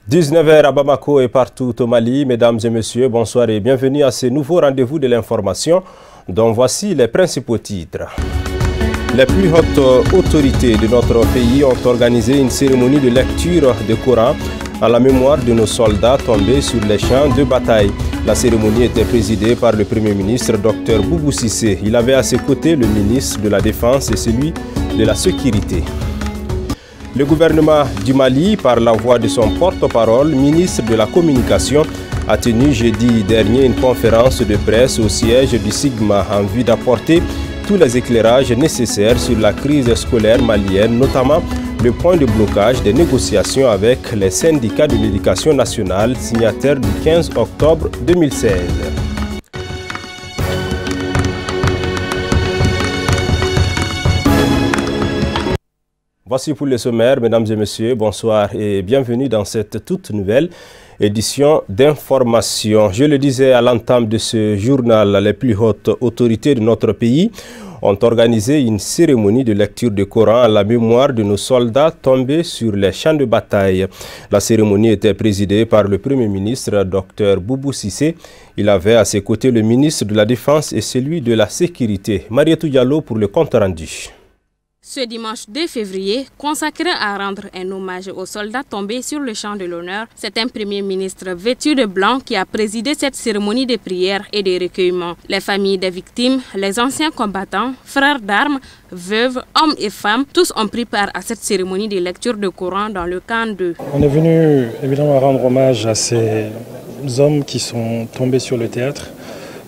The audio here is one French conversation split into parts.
19h à Bamako et partout au Mali. Mesdames et messieurs, bonsoir et bienvenue à ce nouveau rendez-vous de l'information dont voici les principaux titres. Les plus hautes autorités de notre pays ont organisé une cérémonie de lecture du Coran à la mémoire de nos soldats tombés sur les champs de bataille. La cérémonie était présidée par le Premier ministre Dr Boubou Cissé. Il avait à ses côtés le ministre de la Défense et celui de la Sécurité. Le gouvernement du Mali, par la voix de son porte-parole, ministre de la Communication, a tenu jeudi dernier une conférence de presse au siège du Sigma en vue d'apporter tous les éclairages nécessaires sur la crise scolaire malienne, notamment le point de blocage des négociations avec les syndicats de l'éducation nationale, signataires du 15 octobre 2016. Voici pour le sommaire, mesdames et messieurs, bonsoir et bienvenue dans cette toute nouvelle édition d'information. Je le disais à l'entame de ce journal, les plus hautes autorités de notre pays ont organisé une cérémonie de lecture du Coran à la mémoire de nos soldats tombés sur les champs de bataille. La cérémonie était présidée par le Premier ministre Dr Boubou Cissé. Il avait à ses côtés le ministre de la Défense et celui de la Sécurité. Marietou Diallo pour le compte rendu. Ce dimanche 2 février, consacré à rendre un hommage aux soldats tombés sur le champ de l'honneur, c'est un Premier ministre vêtu de blanc qui a présidé cette cérémonie de prière et de recueillement. Les familles des victimes, les anciens combattants, frères d'armes, veuves, hommes et femmes, tous ont pris part à cette cérémonie de lecture de Coran dans le camp 2. On est venu évidemment rendre hommage à ces hommes qui sont tombés sur le théâtre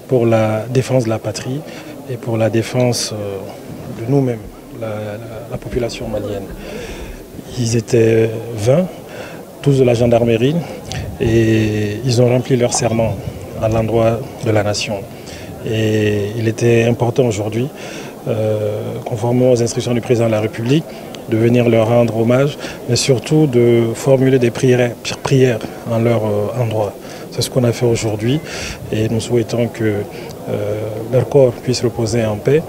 pour la défense de la patrie et pour la défense de nous-mêmes. La population malienne. Ils étaient 20, tous de la gendarmerie, et ils ont rempli leur serment à l'endroit de la nation. Et il était important aujourd'hui, conformément aux instructions du président de la République, de venir leur rendre hommage, mais surtout de formuler des prières en leur endroit. C'est ce qu'on a fait aujourd'hui, et nous souhaitons que leur corps puisse reposer en paix,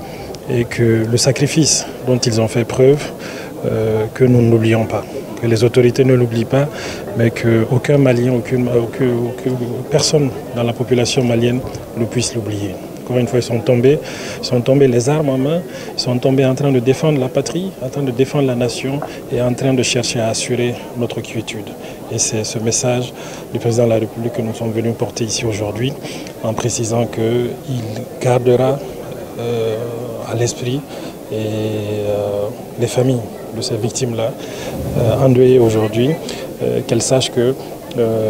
et que le sacrifice dont ils ont fait preuve, que nous n'oublions pas, que les autorités ne l'oublient pas, mais qu'aucun Malien, aucune personne dans la population malienne ne puisse l'oublier. Encore une fois, ils sont tombés les armes en main, ils sont tombés en train de défendre la patrie, en train de défendre la nation et en train de chercher à assurer notre quiétude. Et c'est ce message du président de la République que nous sommes venus porter ici aujourd'hui, en précisant qu'il gardera à l'esprit et les familles de ces victimes-là endeuillées aujourd'hui, qu'elles sachent que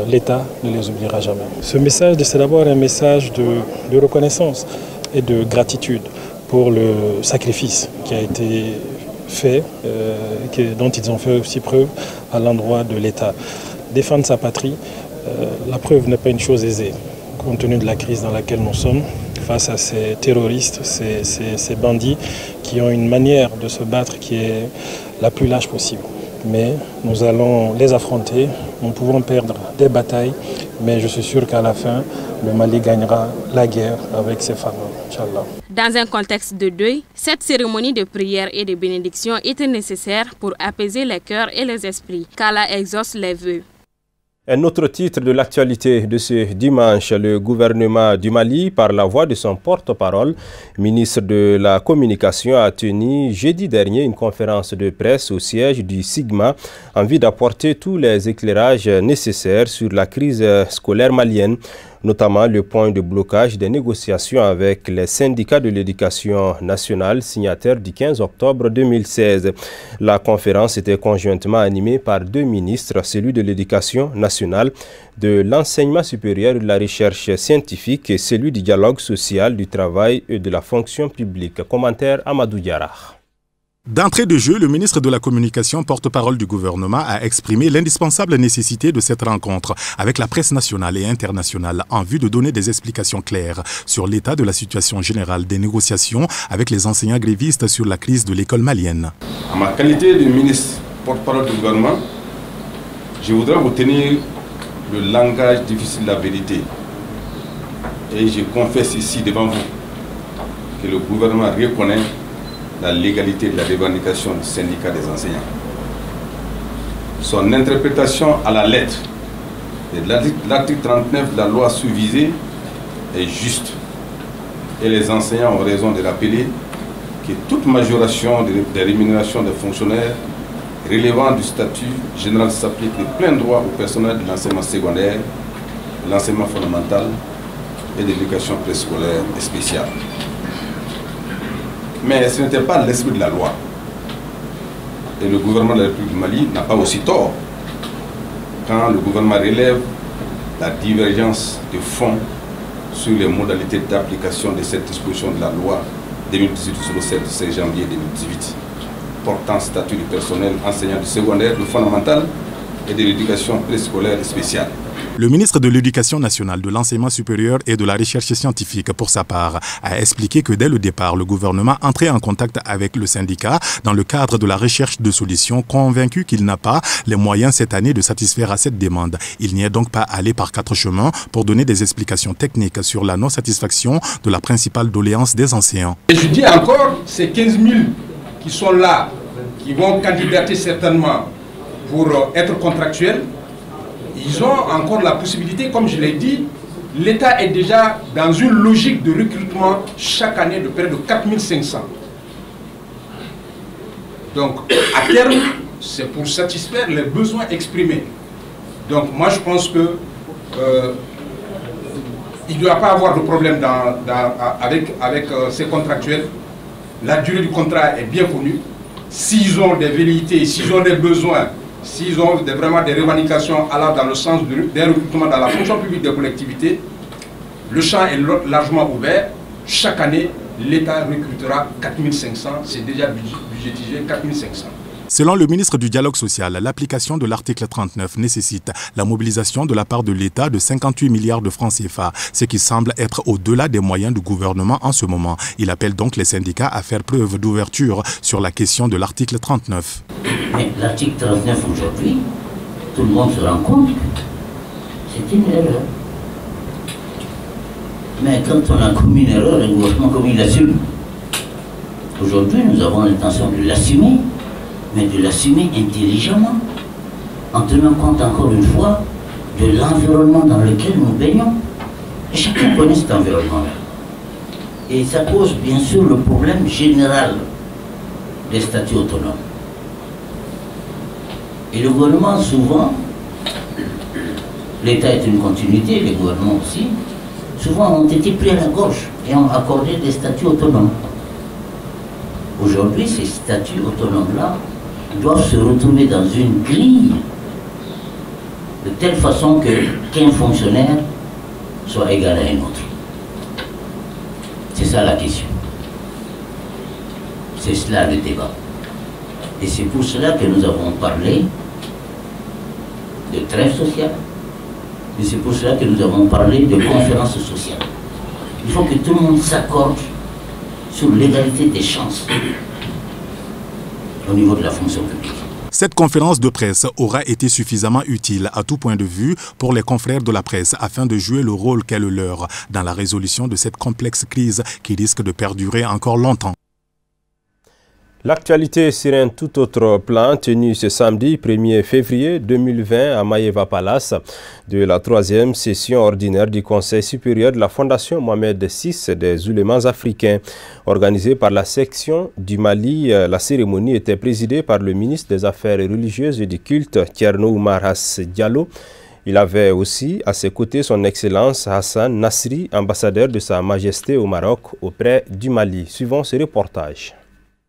l'État ne les oubliera jamais. Ce message, c'est d'abord un message de reconnaissance et de gratitude pour le sacrifice qui a été fait, dont ils ont fait aussi preuve à l'endroit de l'État. Défendre sa patrie, la preuve n'est pas une chose aisée, compte tenu de la crise dans laquelle nous sommes, face à ces terroristes, ces bandits qui ont une manière de se battre qui est la plus lâche possible. Mais nous allons les affronter, nous pouvons perdre des batailles, mais je suis sûr qu'à la fin, le Mali gagnera la guerre avec ses femmes, Inch'Allah. Dans un contexte de deuil, cette cérémonie de prière et de bénédiction était nécessaire pour apaiser les cœurs et les esprits, qu'Allah exauce les vœux. Un autre titre de l'actualité de ce dimanche, le gouvernement du Mali, par la voix de son porte-parole, ministre de la Communication, a tenu jeudi dernier une conférence de presse au siège du Sigma en vue d'apporter tous les éclairages nécessaires sur la crise scolaire malienne, notamment le point de blocage des négociations avec les syndicats de l'éducation nationale signataires du 15 octobre 2016. La conférence était conjointement animée par deux ministres, celui de l'éducation nationale, de l'enseignement supérieur et de la recherche scientifique et celui du dialogue social, du travail et de la fonction publique. Commentaire Amadou Diarra. D'entrée de jeu, le ministre de la Communication, porte-parole du gouvernement, a exprimé l'indispensable nécessité de cette rencontre avec la presse nationale et internationale en vue de donner des explications claires sur l'état de la situation générale des négociations avec les enseignants grévistes sur la crise de l'école malienne. En ma qualité de ministre porte-parole du gouvernement, je voudrais vous tenir le langage difficile de la vérité. Et je confesse ici devant vous que le gouvernement reconnaît la légalité de la revendication du syndicat des enseignants. Son interprétation à la lettre L'article 39 de la loi sous-visée est juste. Et les enseignants ont raison de rappeler que toute majoration des rémunérations des fonctionnaires relevant du statut général s'applique de plein droit au personnel de l'enseignement secondaire, de l'enseignement fondamental et de l'éducation préscolaire et spéciale. Mais ce n'était pas l'esprit de la loi. Et le gouvernement de la République du Mali n'a pas aussi tort quand le gouvernement relève la divergence de fond sur les modalités d'application de cette disposition de la loi 2018-07 du 16 janvier 2018 portant statut du personnel enseignant du secondaire, du fondamental et de l'éducation préscolaire et spéciale. Le ministre de l'Éducation nationale, de l'enseignement supérieur et de la recherche scientifique, pour sa part, a expliqué que dès le départ, le gouvernement entrait en contact avec le syndicat dans le cadre de la recherche de solutions, convaincu qu'il n'a pas les moyens cette année de satisfaire à cette demande. Il n'y est donc pas allé par 4 chemins pour donner des explications techniques sur la non-satisfaction de la principale doléance des enseignants. Et je dis encore, ces 15 000 qui sont là, qui vont candidater certainement pour être contractuels, ils ont encore la possibilité, comme je l'ai dit, l'État est déjà dans une logique de recrutement chaque année de près de 4500. Donc, à terme, c'est pour satisfaire les besoins exprimés. Donc, moi, je pense que il ne doit pas avoir de problème avec ces contractuels. La durée du contrat est bien connue. S'ils ont des velléités, s'ils ont des besoins, s'ils ont vraiment des revendications allant dans le sens des recrutements dans la fonction publique des collectivités, le champ est largement ouvert. Chaque année, l'État recrutera 4500. C'est déjà budgétisé 4500. Selon le ministre du Dialogue social, l'application de l'article 39 nécessite la mobilisation de la part de l'État de 58 milliards de francs CFA, ce qui semble être au-delà des moyens du gouvernement en ce moment. Il appelle donc les syndicats à faire preuve d'ouverture sur la question de l'article 39. Mais l'article 39 aujourd'hui, tout le monde se rend compte que c'est une erreur. Mais quand on a commis une erreur, le gouvernement comme il l'assume. Aujourd'hui, nous avons l'intention de l'assumer, mais de l'assumer intelligemment, en tenant compte encore une fois de l'environnement dans lequel nous baignons. Et chacun connaît cet environnement-là. Et ça pose bien sûr le problème général des statuts autonomes. Et le gouvernement, souvent, l'État est une continuité, les gouvernements aussi, souvent ont été pris à la gorge et ont accordé des statuts autonomes. Aujourd'hui, ces statuts autonomes-là doivent se retrouver dans une grille de telle façon qu'un fonctionnaire soit égal à un autre. C'est ça la question. C'est cela le débat. Et c'est pour cela que nous avons parlé de trêve sociale. Et c'est pour cela que nous avons parlé de conférence sociale. Il faut que tout le monde s'accorde sur l'égalité des chances au niveau de la fonction publique. Cette conférence de presse aura été suffisamment utile à tout point de vue pour les confrères de la presse afin de jouer le rôle qu'est le leur dans la résolution de cette complexe crise qui risque de perdurer encore longtemps. L'actualité sur un tout autre plan tenu ce samedi 1er février 2020 à Maïeva Palace de la 3e session ordinaire du Conseil supérieur de la Fondation Mohamed VI des oulémas africains. Organisée par la section du Mali, la cérémonie était présidée par le ministre des Affaires religieuses et du culte, Thierno Oumar Hass Diallo. Il avait aussi à ses côtés son Excellence Hassan Nasri, ambassadeur de Sa Majesté au Maroc auprès du Mali. Suivons ce reportage.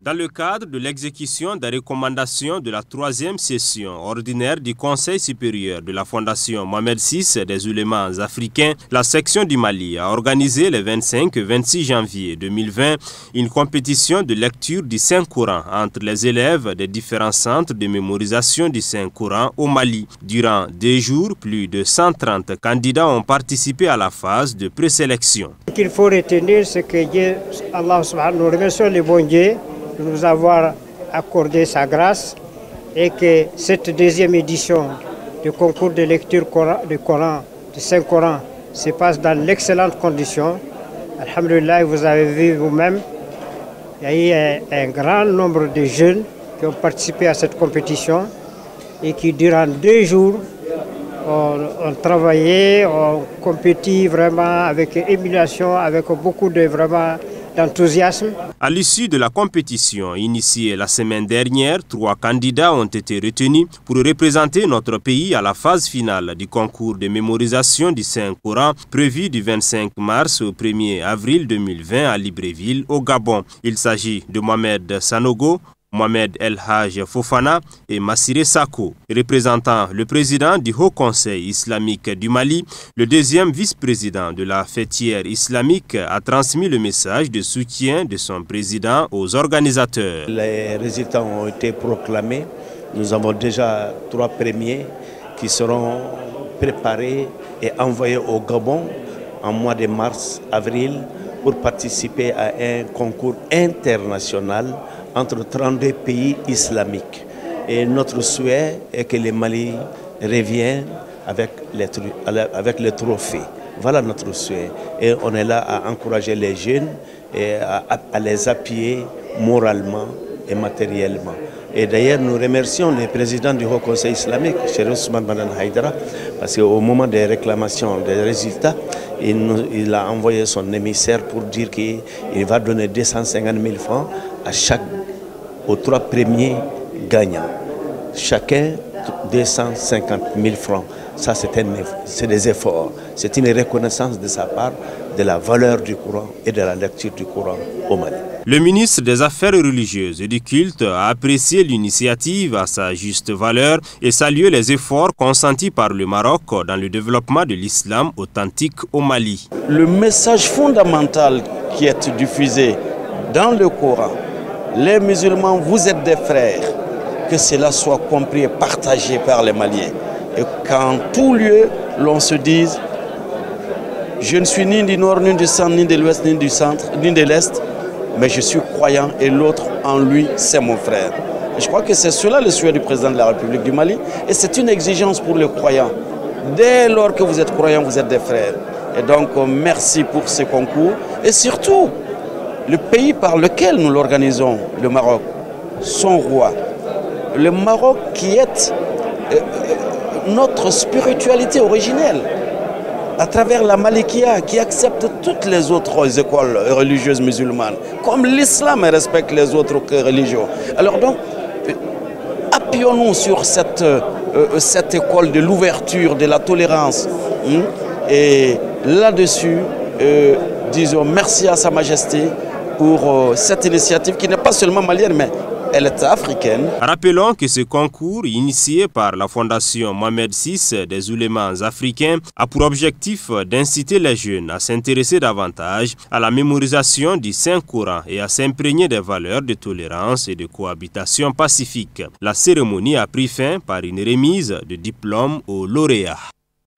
Dans le cadre de l'exécution des recommandations de la 3e session ordinaire du Conseil supérieur de la Fondation Mohamed VI des oulémas africains, la section du Mali a organisé le 25 et 26 janvier 2020 une compétition de lecture du Saint-Coran entre les élèves des différents centres de mémorisation du Saint-Coran au Mali. Durant 2 jours, plus de 130 candidats ont participé à la phase de présélection. Ce qu'il faut retenir, c'est que Dieu, Allah subhanahu, nous remercions le bon Dieu de nous avoir accordé sa grâce et que cette 2e édition du concours de lecture du Saint-Coran se passe dans d'excellentes conditions. Alhamdulillah, vous avez vu vous-même, il y a eu un grand nombre de jeunes qui ont participé à cette compétition et qui, durant 2 jours, on travaillait, on compétit vraiment avec émulation, avec beaucoup de d'enthousiasme. À l'issue de la compétition initiée la semaine dernière, 3 candidats ont été retenus pour représenter notre pays à la phase finale du concours de mémorisation du Saint-Coran prévu du 25 mars au 1er avril 2020 à Libreville, au Gabon. Il s'agit de Mohamed Sanogo, Mohamed El Haj Fofana et Massiré Sako. Représentant le président du Haut Conseil islamique du Mali, le deuxième vice-président de la fêtière islamique a transmis le message de soutien de son président aux organisateurs. Les résultats ont été proclamés. Nous avons déjà 3 premiers qui seront préparés et envoyés au Gabon en mois de mars-avril pour participer à un concours international entre 32 pays islamiques. Et notre souhait est que le Mali revienne avec les trophées. Voilà notre souhait. Et on est là à encourager les jeunes et à les appuyer moralement et matériellement. Et d'ailleurs, nous remercions le président du Haut Conseil islamique, Cheikh Ousmane Badan Haïdara, parce qu'au moment des réclamations des résultats, il a envoyé son émissaire pour dire qu'il va donner 250 000 francs aux 3 premiers gagnants. Chacun 250 000 francs. Ça, c'est des efforts. C'est une reconnaissance de sa part de la valeur du Coran et de la lecture du Coran au Mali. Le ministre des Affaires religieuses et du culte a apprécié l'initiative à sa juste valeur et salué les efforts consentis par le Maroc dans le développement de l'islam authentique au Mali. Le message fondamental qui est diffusé dans le Coran, les musulmans, vous êtes des frères, que cela soit compris et partagé par les Maliens. Et qu'en tout lieu, l'on se dise, je ne suis ni du nord, ni du centre, ni de l'ouest, ni du centre, ni de l'est, mais je suis croyant et l'autre en lui, c'est mon frère. Et je crois que c'est cela le souhait du président de la République du Mali et c'est une exigence pour les croyants. Dès lors que vous êtes croyants, vous êtes des frères. Et donc, merci pour ce concours et surtout, le pays par lequel nous l'organisons, le Maroc, son roi. Le Maroc qui est notre spiritualité originelle, à travers la Malikia, qui accepte toutes les autres écoles religieuses musulmanes, comme l'islam respecte les autres religions. Alors donc, appuyons-nous sur cette école de l'ouverture, de la tolérance. Et là-dessus, disons merci à Sa Majesté pour cette initiative qui n'est pas seulement malienne, mais elle est africaine. Rappelons que ce concours, initié par la Fondation Mohamed VI des oulémas africains, a pour objectif d'inciter les jeunes à s'intéresser davantage à la mémorisation du Saint-Coran et à s'imprégner des valeurs de tolérance et de cohabitation pacifique. La cérémonie a pris fin par une remise de diplômes aux lauréats.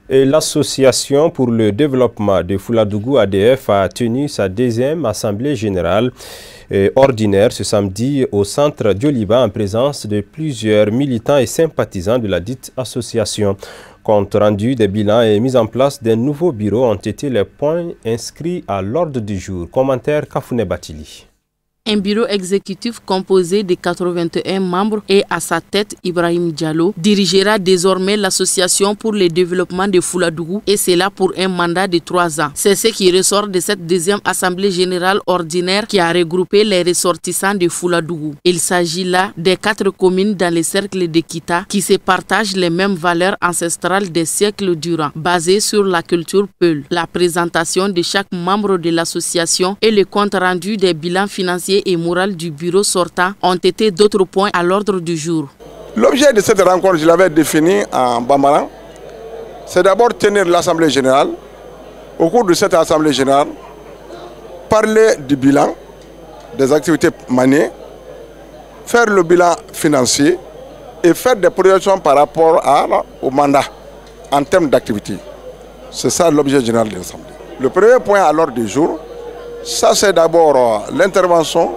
Et l'Association pour le développement de Fouladougu ADF a tenu sa 2e assemblée générale ordinaire ce samedi au centre Dioliba en présence de plusieurs militants et sympathisants de la dite association. Compte rendu des bilans et mise en place d'un nouveau bureau ont été les points inscrits à l'ordre du jour. Commentaire Kafouné Batili. Un bureau exécutif composé de 81 membres et à sa tête Ibrahim Diallo dirigera désormais l'association pour le développement de Fouladougu et c'est là pour un mandat de 3 ans. C'est ce qui ressort de cette 2e assemblée générale ordinaire qui a regroupé les ressortissants de Fouladougu. Il s'agit là des 4 communes dans le cercle de Kita qui se partagent les mêmes valeurs ancestrales des siècles durant, basées sur la culture Peul. La présentation de chaque membre de l'association et le compte rendu des bilans financiers et moral du bureau sortant ont été d'autres points à l'ordre du jour. L'objet de cette rencontre, je l'avais défini en bambara, c'est d'abord tenir l'Assemblée générale. Au cours de cette Assemblée générale, parler du bilan des activités menées, faire le bilan financier et faire des projections par rapport au mandat en termes d'activité. C'est ça l'objet général de l'Assemblée. Le premier point à l'ordre du jour, ça, c'est d'abord l'intervention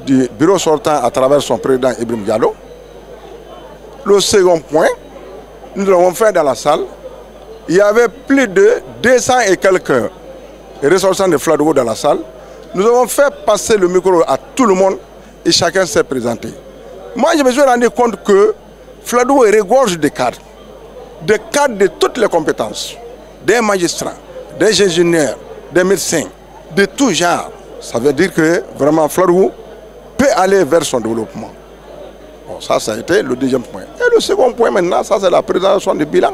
du bureau sortant à travers son président Ibrahim Diallo. Le second point, nous l'avons fait dans la salle. Il y avait plus de 200 et quelques ressortissants de Fouladougu dans la salle. Nous avons fait passer le micro à tout le monde et chacun s'est présenté. Moi, je me suis rendu compte que Fouladougu regorge de cadres. des cadres de toutes les compétences, des magistrats, des ingénieurs, des médecins, de tout genre. Ça veut dire que vraiment Fladougu peut aller vers son développement. Bon, ça a été le deuxième point. Et le second point maintenant, ça c'est la présentation du bilan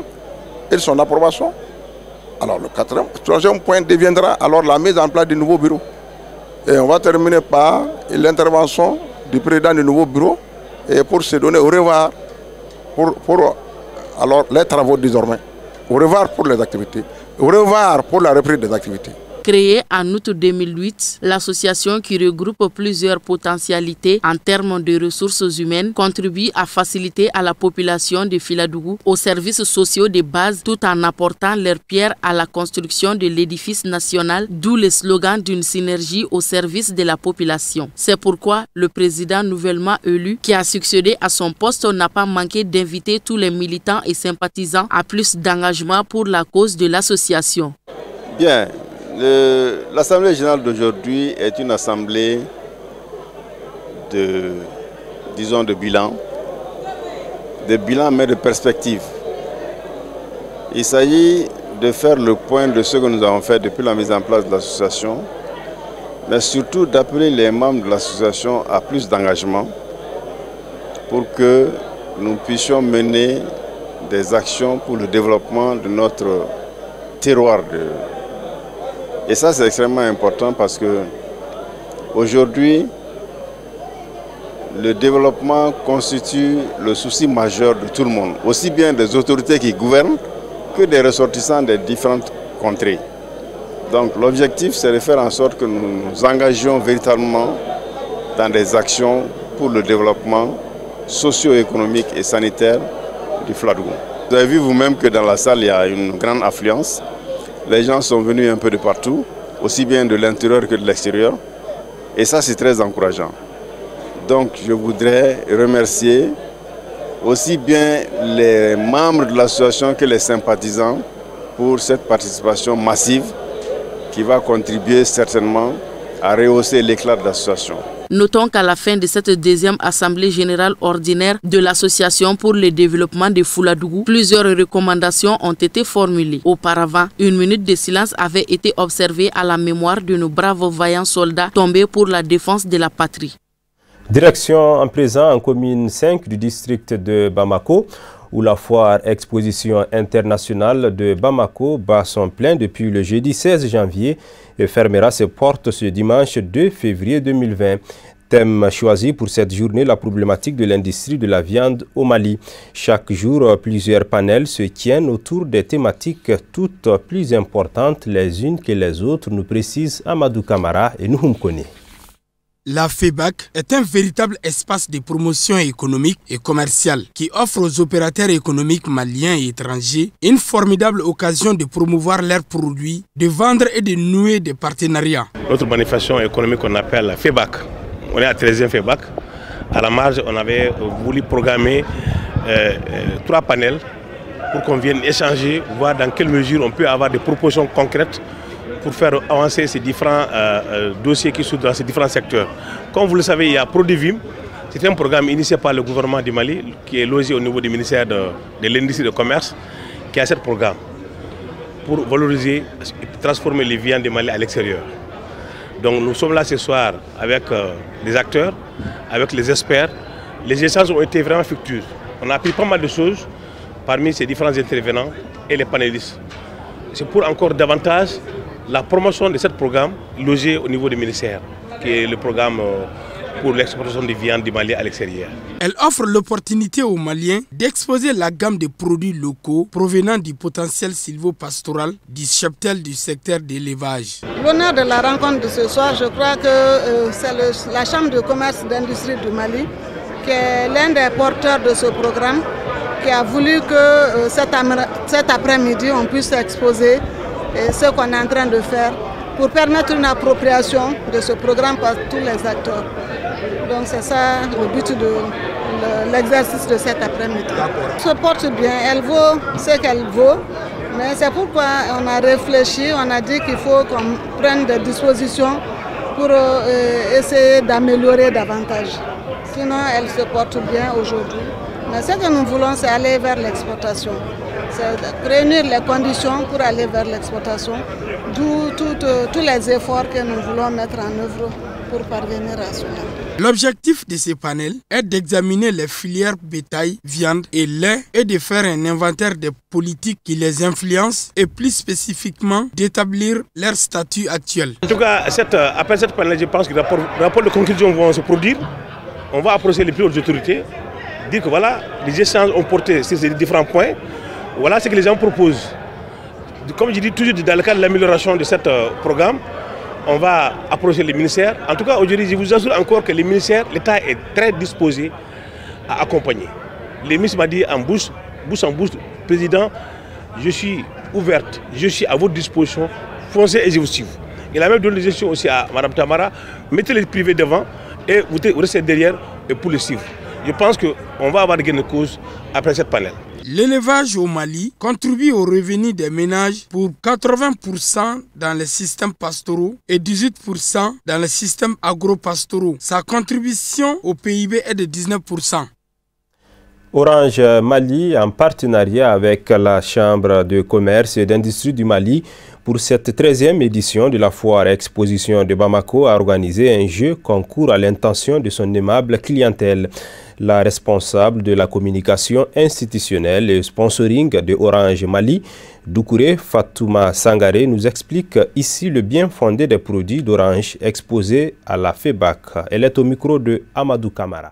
et son approbation. Alors le troisième point deviendra alors la mise en place du nouveau bureau. Et on va terminer par l'intervention du président du nouveau bureau et pour se donner au revoir pour alors les travaux désormais, au revoir pour les activités, au revoir pour la reprise des activités. Créée en août 2008, l'association qui regroupe plusieurs potentialités en termes de ressources humaines contribue à faciliter à la population de Filadougou aux services sociaux de base tout en apportant leur pierre à la construction de l'édifice national, d'où le slogan d'une synergie au service de la population. C'est pourquoi le président nouvellement élu qui a succédé à son poste n'a pas manqué d'inviter tous les militants et sympathisants à plus d'engagement pour la cause de l'association. Bien. L'Assemblée générale d'aujourd'hui est une assemblée de bilan mais de perspective. Il s'agit de faire le point de ce que nous avons fait depuis la mise en place de l'association, mais surtout d'appeler les membres de l'association à plus d'engagement pour que nous puissions mener des actions pour le développement de notre terroir. Et ça, c'est extrêmement important parce que aujourd'hui, le développement constitue le souci majeur de tout le monde, aussi bien des autorités qui gouvernent que des ressortissants des différentes contrées. Donc l'objectif, c'est de faire en sorte que nous nous engagions véritablement dans des actions pour le développement socio-économique et sanitaire du Fladougu. Vous avez vu vous-même que dans la salle, il y a une grande affluence. Les gens sont venus un peu de partout, aussi bien de l'intérieur que de l'extérieur. Et ça, c'est très encourageant. Donc, je voudrais remercier aussi bien les membres de l'association que les sympathisants pour cette participation massive qui va contribuer certainement à rehausser l'éclat de l'association. Notons qu'à la fin de cette deuxième assemblée générale ordinaire de l'Association pour le développement de Fuladougou, plusieurs recommandations ont été formulées. Auparavant, une minute de silence avait été observée à la mémoire de nos braves vaillants soldats tombés pour la défense de la patrie. Direction en présent en commune 5 du district de Bamako, où la foire exposition internationale de Bamako bat son plein depuis le jeudi 16 janvier et fermera ses portes ce dimanche 2 février 2020. Thème choisi pour cette journée, la problématique de l'industrie de la viande au Mali. Chaque jour, plusieurs panels se tiennent autour des thématiques toutes plus importantes les unes que les autres, nous précise Amadou Kamara et Nouhoum Kone. La FEBAC est un véritable espace de promotion économique et commerciale qui offre aux opérateurs économiques maliens et étrangers une formidable occasion de promouvoir leurs produits, de vendre et de nouer des partenariats. Notre manifestation économique qu'on appelle la FEBAC, on est à 13e FEBAC. À la marge, on avait voulu programmer 3 panels pour qu'on vienne échanger, voir dans quelle mesure on peut avoir des propositions concrètes pour faire avancer ces différents dossiers qui sont dans ces différents secteurs. Comme vous le savez, il y a Prodivim, c'est un programme initié par le gouvernement du Mali, qui est logé au niveau du ministère de l'Industrie et du Commerce, qui a ce programme pour valoriser et transformer les viandes du Mali à l'extérieur. Donc nous sommes là ce soir avec les acteurs, avec les experts. Les échanges ont été vraiment fructueux. On a appris pas mal de choses parmi ces différents intervenants et les panélistes. C'est pour encore davantage la promotion de ce programme logé au niveau du ministère, qui est le programme pour l'exportation des viandes du Mali à l'extérieur. Elle offre l'opportunité aux Maliens d'exposer la gamme de produits locaux provenant du potentiel sylvo-pastoral du cheptel du secteur d'élevage. L'honneur de la rencontre de ce soir, je crois que c'est la Chambre de commerce et d'industrie du Mali qui est l'un des porteurs de ce programme, qui a voulu que cet après-midi on puisse exposer ce qu'on est en train de faire pour permettre une appropriation de ce programme par tous les acteurs. Donc c'est ça le but de l'exercice de cet après-midi. Elle se porte bien, elle vaut ce qu'elle vaut, mais c'est pourquoi on a réfléchi, on a dit qu'il faut qu'on prenne des dispositions pour essayer d'améliorer davantage. Sinon elle se porte bien aujourd'hui. Mais ce que nous voulons, c'est aller vers l'exportation. c'est réunir les conditions pour aller vers l'exportation, d'où tous les efforts que nous voulons mettre en œuvre pour parvenir à cela. L'objectif de ces panels est d'examiner les filières bétail, viande et lait et de faire un inventaire des politiques qui les influencent et plus spécifiquement d'établir leur statut actuel. En tout cas, après cette panel, je pense que le rapport de conclusion vont se produire. On va approcher les plus hautes autorités, dire que voilà, les échanges ont porté sur ces différents points. Voilà ce que les gens proposent. Comme je dis toujours, dans le cadre de l'amélioration de ce programme, on va approcher les ministères. En tout cas, aujourd'hui, je vous assure encore que les ministères, l'État est très disposé à accompagner. Le ministre m'a dit en bouche en bouche, Président, je suis ouverte, je suis à votre disposition, foncez et je vous suis. Il a même donné des instructions aussi à Mme Tamara, mettez les privés devant et vous restez derrière et pour le suivre. Je pense qu'on va avoir des gains de cause après cette panel. L'élevage au Mali contribue au revenu des ménages pour 80% dans les systèmes pastoraux et 18% dans les systèmes agro-pastoraux. Sa contribution au PIB est de 19%. Orange Mali, en partenariat avec la Chambre de commerce et d'industrie du Mali, pour cette 13e édition de la foire exposition de Bamako, a organisé un jeu concours à l'intention de son aimable clientèle. La responsable de la communication institutionnelle et sponsoring de Orange Mali, Doucouré Fatouma Sangaré, nous explique ici le bien fondé des produits d'Orange exposés à la FEBAC. Elle est au micro de Amadou Kamara.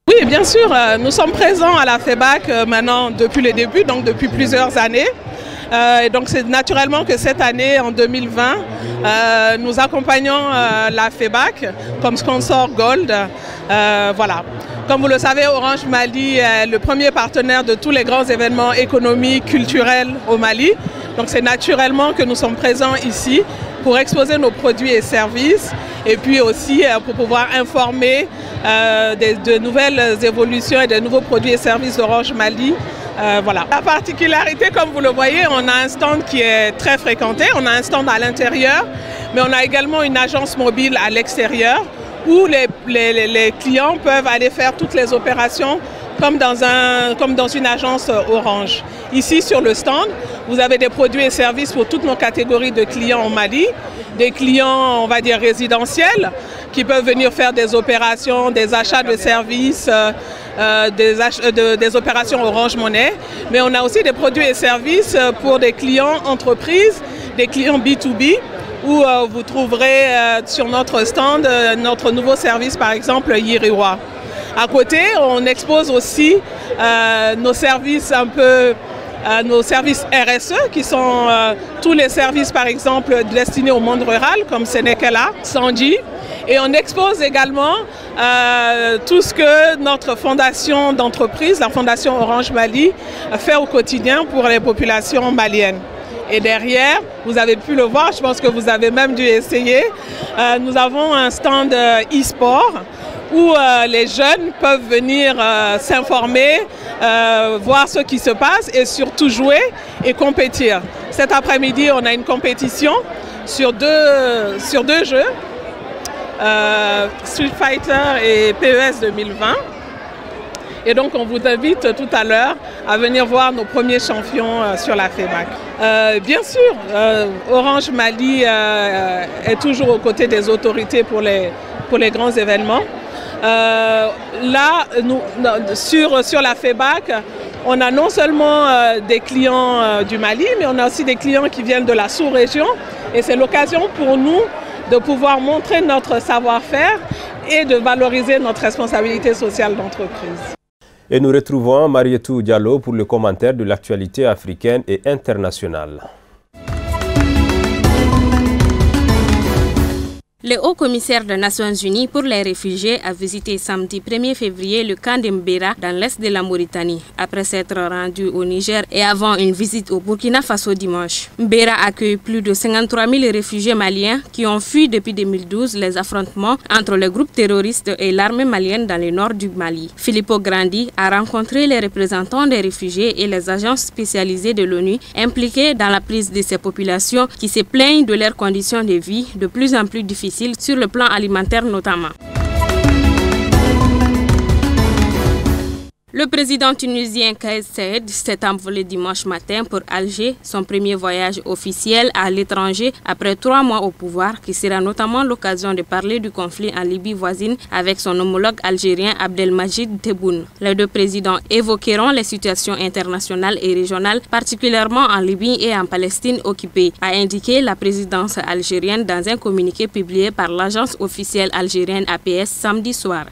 Oui, bien sûr, nous sommes présents à la FEBAC maintenant depuis le début, donc depuis plusieurs années. Et donc c'est naturellement que cette année, en 2020, nous accompagnons la FEBAC comme sponsor Gold. Voilà. Comme vous le savez, Orange Mali est le premier partenaire de tous les grands événements économiques, culturels au Mali. Donc c'est naturellement que nous sommes présents ici pour exposer nos produits et services et puis aussi pour pouvoir informer de nouvelles évolutions et de nouveaux produits et services d'Orange Mali. Voilà. La particularité, comme vous le voyez, on a un stand qui est très fréquenté, on a un stand à l'intérieur, mais on a également une agence mobile à l'extérieur où les clients peuvent aller faire toutes les opérations comme dans une agence Orange. Ici, sur le stand, vous avez des produits et services pour toutes nos catégories de clients au Mali, des clients, on va dire, résidentiels, qui peuvent venir faire des opérations, des achats de services, des opérations Orange Monnaie, mais on a aussi des produits et services pour des clients entreprises, des clients B2B, où vous trouverez sur notre stand notre nouveau service, par exemple Yiriwa. À côté, on expose aussi nos services nos services RSE, qui sont tous les services, par exemple, destinés au monde rural, comme Sénékela, Sandji. Et on expose également tout ce que notre fondation d'entreprise, la Fondation Orange Mali, fait au quotidien pour les populations maliennes. Et derrière, vous avez pu le voir, je pense que vous avez même dû essayer, nous avons un stand e-sport où les jeunes peuvent venir s'informer, voir ce qui se passe et surtout jouer et compétir. Cet après-midi, on a une compétition sur deux jeux, Street Fighter et PES 2020. Et donc on vous invite tout à l'heure à venir voir nos premiers champions sur la FEBAC. Bien sûr, Orange Mali est toujours aux côtés des autorités pour les grands événements. Là, sur la FEBAC, on a non seulement des clients du Mali, mais on a aussi des clients qui viennent de la sous-région. Et c'est l'occasion pour nous de pouvoir montrer notre savoir-faire et de valoriser notre responsabilité sociale d'entreprise. Et nous retrouvons Marietou Diallo pour le commentaire de l'actualité africaine et internationale. Le haut-commissaire des Nations Unies pour les réfugiés a visité samedi 1er février le camp de Mbera dans l'est de la Mauritanie, après s'être rendu au Niger et avant une visite au Burkina Faso dimanche. Mbera accueille plus de 53 000 réfugiés maliens qui ont fui depuis 2012 les affrontements entre les groupes terroristes et l'armée malienne dans le nord du Mali. Filippo Grandi a rencontré les représentants des réfugiés et les agences spécialisées de l'ONU impliqués dans la prise de ces populations qui se plaignent de leurs conditions de vie de plus en plus difficiles sur le plan alimentaire notamment. Le président tunisien Kais Saied s'est envolé dimanche matin pour Alger, son premier voyage officiel à l'étranger après 3 mois au pouvoir, qui sera notamment l'occasion de parler du conflit en Libye voisine avec son homologue algérien Abdelmajid Tebboune. Les deux présidents évoqueront les situations internationales et régionales, particulièrement en Libye et en Palestine occupée, a indiqué la présidence algérienne dans un communiqué publié par l'agence officielle algérienne APS samedi soir.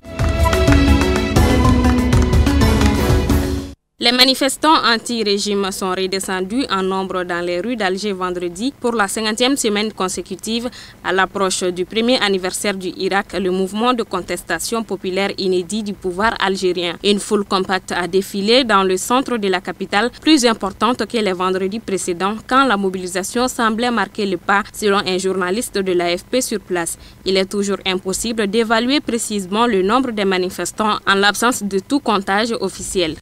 Les manifestants anti-régime sont redescendus en nombre dans les rues d'Alger vendredi pour la 50e semaine consécutive à l'approche du premier anniversaire du Irak, le mouvement de contestation populaire inédit du pouvoir algérien. Une foule compacte a défilé dans le centre de la capitale, plus importante que les vendredis précédents, quand la mobilisation semblait marquer le pas, selon un journaliste de l'AFP sur place. Il est toujours impossible d'évaluer précisément le nombre de manifestants en l'absence de tout comptage officiel.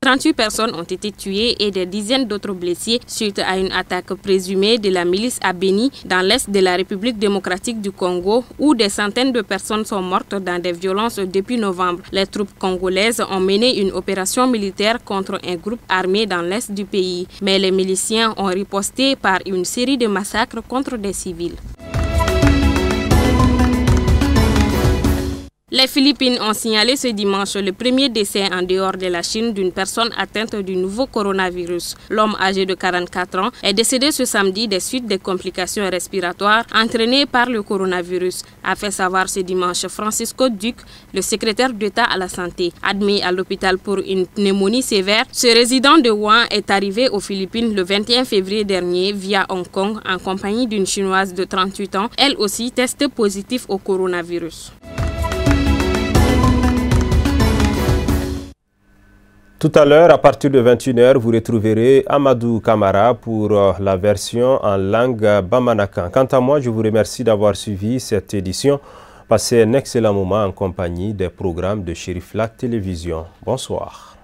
38 personnes ont été tuées et des dizaines d'autres blessées suite à une attaque présumée de la milice à Beni dans l'est de la République démocratique du Congo, où des centaines de personnes sont mortes dans des violences depuis novembre. Les troupes congolaises ont mené une opération militaire contre un groupe armé dans l'est du pays, mais les miliciens ont riposté par une série de massacres contre des civils. Les Philippines ont signalé ce dimanche le premier décès en dehors de la Chine d'une personne atteinte du nouveau coronavirus. L'homme âgé de 44 ans est décédé ce samedi des suites des complications respiratoires entraînées par le coronavirus, a fait savoir ce dimanche Francisco Duc, le secrétaire d'État à la santé. Admis à l'hôpital pour une pneumonie sévère, ce résident de Wuhan est arrivé aux Philippines le 21 février dernier via Hong Kong en compagnie d'une Chinoise de 38 ans, elle aussi testée positive au coronavirus. Tout à l'heure, à partir de 21h, vous retrouverez Amadou Kamara pour la version en langue bamanakan. Quant à moi, je vous remercie d'avoir suivi cette édition. Passez un excellent moment en compagnie des programmes de Chérif La Télévision. Bonsoir.